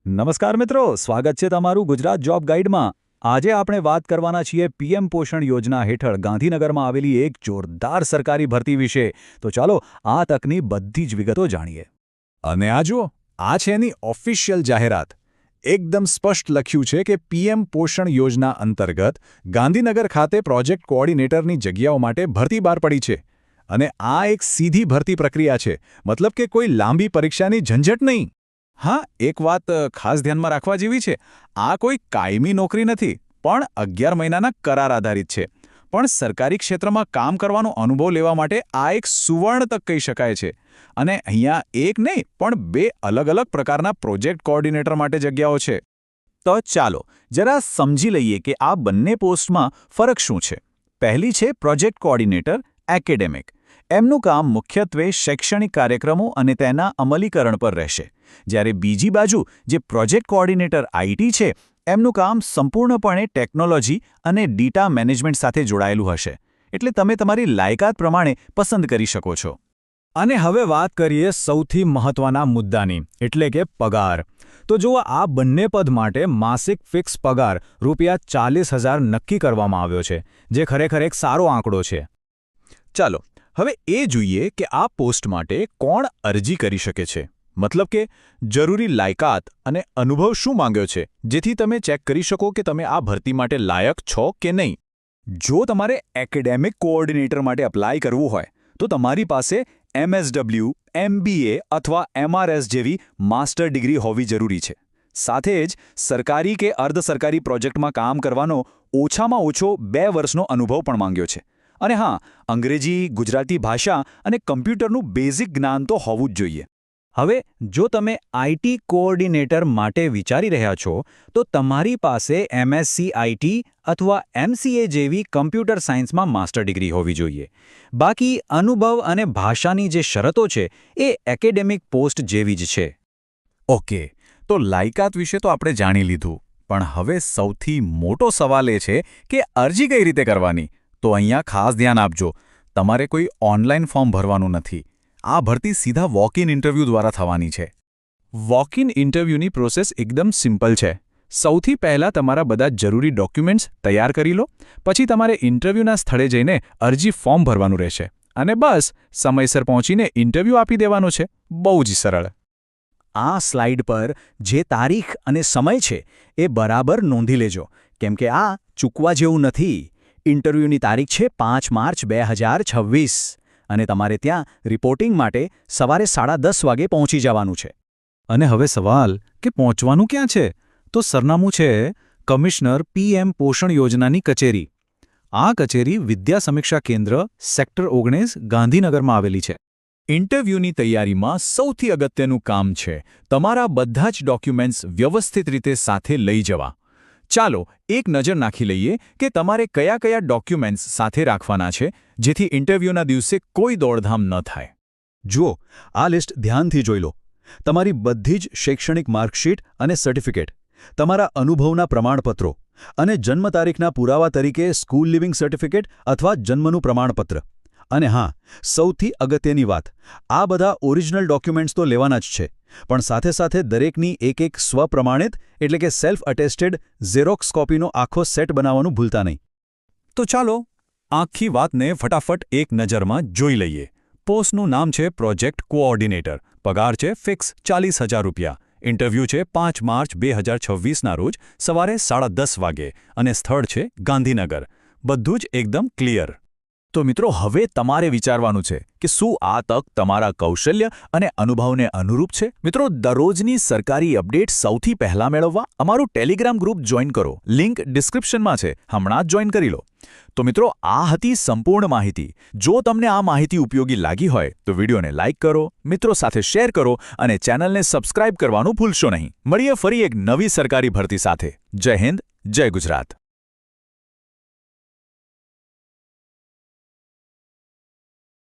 નમસ્કાર મિત્રો, સ્વાગત છે તમારું ગુજરાત જોબ ગાઈડમાં। આજે આપણે વાત કરવાના છીએ પીએમ પોષણ યોજના હેઠળ ગાંધીનગરમાં આવેલી એક જોરદાર સરકારી ભરતી વિશે। તો ચાલો આ તકની બધી જ વિગતો જાણીએ। અને આ જુઓ, આ છે એની ઓફિશિયલ જાહેરાત। એકદમ સ્પષ્ટ લખ્યું છે કે પીએમ પોષણ યોજના અંતર્ગત ગાંધીનગર ખાતે પ્રોજેક્ટ કોઓર્ડિનેટરની જગ્યાઓ માટે ભરતી બહાર પડી છે। અને આ એક સીધી ભરતી પ્રક્રિયા છે, મતલબ કે કોઈ લાંબી પરીક્ષાની ઝંઝટ નહીં। હા, એક વાત ખાસ ધ્યાનમાં રાખવા જેવી છે, આ કોઈ કાયમી નોકરી નથી, પણ 11 મહિનાના કરાર આધારિત છે। પણ સરકારી ક્ષેત્રમાં કામ કરવાનો અનુભવ લેવા માટે આ એક સુવર્ણ તક કહી શકાય છે। અને અહીંયા એક નહીં પણ 2 અલગ-અલગ પ્રકારના પ્રોજેક્ટ કોઓર્ડિનેટર માટે જગ્યાઓ છે। તો ચાલો જરા સમજી લઈએ કે આ બંને પોસ્ટમાં ફરક શું છે। પહેલી છે પ્રોજેક્ટ કોઓર્ડિનેટર એકેડેમિક। એમનું કામ મુખ્યત્વે શૈક્ષણિક કાર્યક્રમો અને તેના અમલીકરણ પર રહેશે, જ્યારે બીજી બાજુ જે પ્રોજેક્ટ કોઓર્ડિનેટર આઈટી છે, એમનું કામ સંપૂર્ણપણે ટેકનોલોજી અને ડેટા મેનેજમેન્ટ સાથે જોડાયેલું હશે। એટલે તમે તમારી લાયકાત પ્રમાણે પસંદ કરી શકો છો। અને હવે વાત કરીએ સૌથી મહત્વના મુદ્દાની, એટલે કે પગાર। તો જુઓ, આ બંને પદ માટે માસિક ફિક્સ પગાર ₹40,000 નક્કી કરવામાં આવ્યો છે, જે ખરેખર એક સારો આંકડો છે। ચાલો હવે એ જોઈએ કે આ પોસ્ટ માટે કોણ અરજી કરી શકે છે, મતલબ કે જરૂરી લાયકાત અને અનુભવ શું માંગ્યો છે, જેથી તમે ચેક કરી શકો કે તમે આ ભરતી માટે લાયક છો કે નહીં। જો તમારે એકેડેમિક કોઓર્ડિનેટર માટે અપ્લાય કરવું હોય તો તમારી પાસે MSW, MBA અથવા MRS જેવી માસ્ટર ડિગ્રી હોવી જરૂરી છે। સાથે જ સરકારી કે અર્ધસરકારી પ્રોજેક્ટમાં કામ કરવાનો ઓછામાં ઓછો 2 વર્ષનો અનુભવ પણ માંગ્યો છે। અને હા, અંગ્રેજી, ગુજરાતી ભાષા અને કમ્પ્યુટરનું બેઝિક જ્ઞાન તો હોવું જ જોઈએ। હવે જો તમે આઈટી કોઓર્ડિનેટર માટે વિચારી રહ્યા છો તો તમારી પાસે MSc આઈટી અથવા MCA જેવી કમ્પ્યુટર સાયન્સમાં માસ્ટર ડિગ્રી હોવી જોઈએ। બાકી અનુભવ અને ભાષાની જે શરતો છે એ એકેડેમિક પોસ્ટ જેવી જ છે। ઓકે, તો લાયકાત વિશે તો આપણે જાણી લીધું, પણ હવે સૌથી મોટો સવાલ એ છે કે અરજી કઈ રીતે કરવાની। તો અહીંયા ખાસ ધ્યાન આપજો, તમારે કોઈ ઓનલાઈન ફોર્મ ભરવાનું નથી। આ ભરતી સીધા વોક ઇન ઇન્ટરવ્યૂ દ્વારા થવાની છે। વોક ઇન ઇન્ટરવ્યૂની પ્રોસેસ એકદમ સિમ્પલ છે। સૌથી પહેલાં તમારા બધા જરૂરી ડોક્યુમેન્ટ્સ તૈયાર કરી લો, પછી તમારે ઇન્ટરવ્યૂના સ્થળે જઈને અરજી ફોર્મ ભરવાનું રહેશે, અને બસ સમયસર પહોંચીને ઇન્ટરવ્યૂ આપી દેવાનો છે। બહુ જ સરળ। આ સ્લાઇડ પર જે તારીખ અને સમય છે એ બરાબર નોંધી લેજો, કેમ કે આ ચૂકવા જેવું નથી। ઇન્ટરવ્યૂની તારીખ છે 5 માર્ચ 2026 અને તમારે ત્યાં રિપોર્ટિંગ માટે સવારે 10:30 વાગે પહોંચી જવાનું છે। અને હવે સવાલ કે પહોંચવાનું ક્યાં છે? તો સરનામું છે કમિશનર પીએમ પોષણ યોજનાની કચેરી। આ કચેરી વિદ્યા સમીક્ષા કેન્દ્ર સેક્ટર 19 ગાંધીનગરમાં આવેલી છે। ઇન્ટરવ્યૂની તૈયારીમાં સૌથી અગત્યનું કામ છે તમારા બધા જ ડોક્યુમેન્ટ્સ વ્યવસ્થિત રીતે સાથે લઈ જવા। ચાલો એક નજર નાખી લઈએ કે તમારે કયા કયા ડોક્યુમેન્ટ્સ સાથે રાખવાના છે, જેથી ઇન્ટરવ્યૂના દિવસે કોઈ દોડધામ ન થાય। જુઓ, આ લિસ્ટ ધ્યાનથી જોઈ લો। તમારી બધી જ શૈક્ષણિક માર્કશીટ અને સર્ટિફિકેટ, તમારા અનુભવના પ્રમાણપત્રો અને જન્મ તારીખના પુરાવા તરીકે સ્કૂલ લિવિંગ સર્ટિફિકેટ અથવા જન્મનું પ્રમાણપત્ર। અને હા, સૌથી અગત્યની વાત, આ બધા ઓરિજિનલ ડોક્યુમેન્ટ્સ તો લેવાના જ છે, પણ સાથે સાથે દરેકની એક સ્વપ્રમાણિત એટલે કે સેલ્ફ અટેસ્ટેડ ઝેરોક્સ કોપીનો આખો સેટ બનાવવાનું ભૂલતા નહીં। તો ચાલો આખી વાતને ફટાફટ એક નજરમાં જોઈ લઈએ। પોસ્ટનું નામ છે પ્રોજેક્ટ કોઓર્ડિનેટર, પગાર છે ફિક્સ ₹40,000, ઇન્ટરવ્યૂ છે 5 માર્ચ 2026ના રોજ સવારે 10:30 વાગે અને સ્થળ છે ગાંધીનગર। બધું જ એકદમ ક્લિયર। તો મિત્રો, હવે તમારે વિચારવાનું છે કે શું આ તક તમારા કૌશલ્ય અને અનુભવને અનુરૂપ છે? મિત્રો, દરરોજની સરકારી અપડેટ સૌથી પહેલા મેળવવા અમારું ટેલિગ્રામ ગ્રુપ જોઈન કરો। લિંક ડિસ્ક્રિપ્શનમાં છે, હમણાં જ જોઈન કરી લો। તો મિત્રો, આ હતી સંપૂર્ણ માહિતી। જો તમને આ માહિતી ઉપયોગી લાગી હોય તો વિડીયોને લાઇક કરો, મિત્રો સાથે શેર કરો અને ચેનલને સબસ્ક્રાઇબ કરવાનું ભૂલશો નહીં। મળીએ ફરી એક નવી સરકારી ભરતી સાથે। જય હિન્દ, જય ગુજરાત।